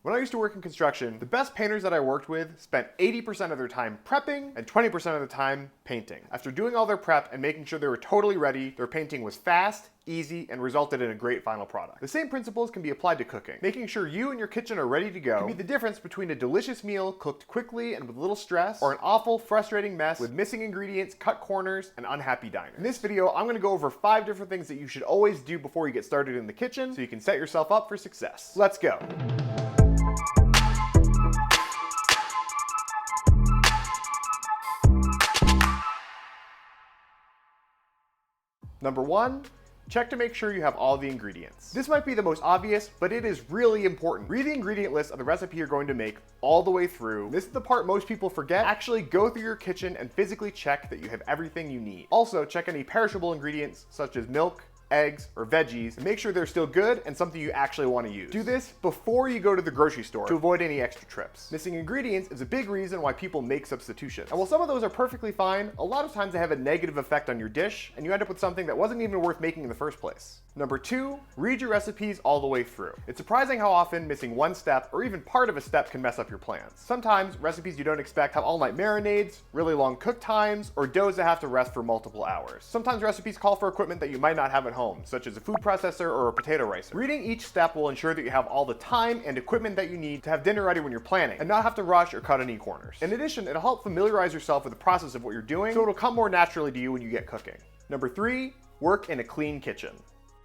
When I used to work in construction, the best painters that I worked with spent 80% of their time prepping and 20% of the time painting. After doing all their prep and making sure they were totally ready, their painting was fast, easy, and resulted in a great final product. The same principles can be applied to cooking. Making sure you and your kitchen are ready to go can be the difference between a delicious meal cooked quickly and with little stress, or an awful, frustrating mess with missing ingredients, cut corners, and unhappy diners. In this video, I'm going to go over 5 different things that you should always do before you get started in the kitchen so you can set yourself up for success. Let's go. Number 1, check to make sure you have all the ingredients. This might be the most obvious, but it is really important. Read the ingredient list of the recipe you're going to make all the way through. This is the part most people forget. Actually go through your kitchen and physically check that you have everything you need. Also, check any perishable ingredients such as milk, eggs, or veggies, and make sure they're still good and something you actually want to use. Do this before you go to the grocery store to avoid any extra trips. Missing ingredients is a big reason why people make substitutions. And while some of those are perfectly fine, a lot of times they have a negative effect on your dish, and you end up with something that wasn't even worth making in the first place. Number 2, read your recipes all the way through. It's surprising how often missing one step or even part of a step can mess up your plans. Sometimes recipes you don't expect have all-night marinades, really long cook times, or doughs that have to rest for multiple hours. Sometimes recipes call for equipment that you might not have at home, such as a food processor or a potato ricer. Reading each step will ensure that you have all the time and equipment that you need to have dinner ready when you're planning, and not have to rush or cut any corners. In addition, it'll help familiarize yourself with the process of what you're doing, so it'll come more naturally to you when you get cooking. Number 3, work in a clean kitchen.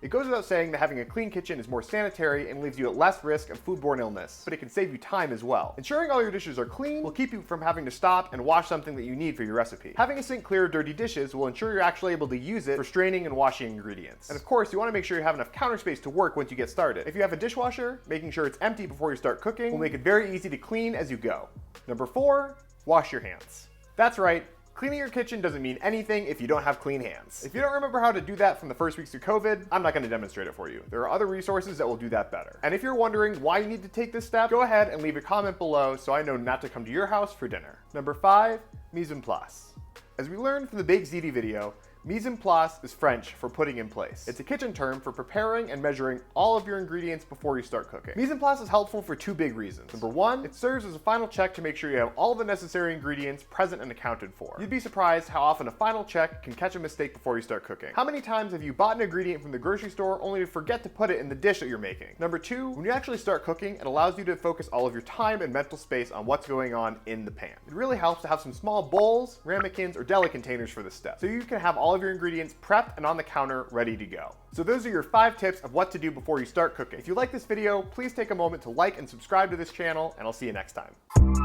It goes without saying that having a clean kitchen is more sanitary and leaves you at less risk of foodborne illness, but it can save you time as well. Ensuring all your dishes are clean will keep you from having to stop and wash something that you need for your recipe. Having a sink clear of dirty dishes will ensure you're actually able to use it for straining and washing ingredients. And of course, you want to make sure you have enough counter space to work once you get started. If you have a dishwasher, making sure it's empty before you start cooking will make it very easy to clean as you go. Number 4, wash your hands. That's right. Cleaning your kitchen doesn't mean anything if you don't have clean hands. If you don't remember how to do that from the first weeks of COVID, I'm not going to demonstrate it for you. There are other resources that will do that better. And if you're wondering why you need to take this step, go ahead and leave a comment below so I know not to come to your house for dinner. Number 5, Misen Place. As we learned from the Bake Ziti video, Misen Place is French for putting in place. It's a kitchen term for preparing and measuring all of your ingredients before you start cooking. Misen Place is helpful for 2 big reasons. Number 1, it serves as a final check to make sure you have all the necessary ingredients present and accounted for. You'd be surprised how often a final check can catch a mistake before you start cooking. How many times have you bought an ingredient from the grocery store only to forget to put it in the dish that you're making? Number 2, when you actually start cooking, it allows you to focus all of your time and mental space on what's going on in the pan. It really helps to have some small bowls, ramekins, or deli containers for this step, so you can have all of your ingredients prepped and on the counter ready to go. So those are your 5 tips of what to do before you start cooking. If you like this video, please take a moment to like and subscribe to this channel, and I'll see you next time.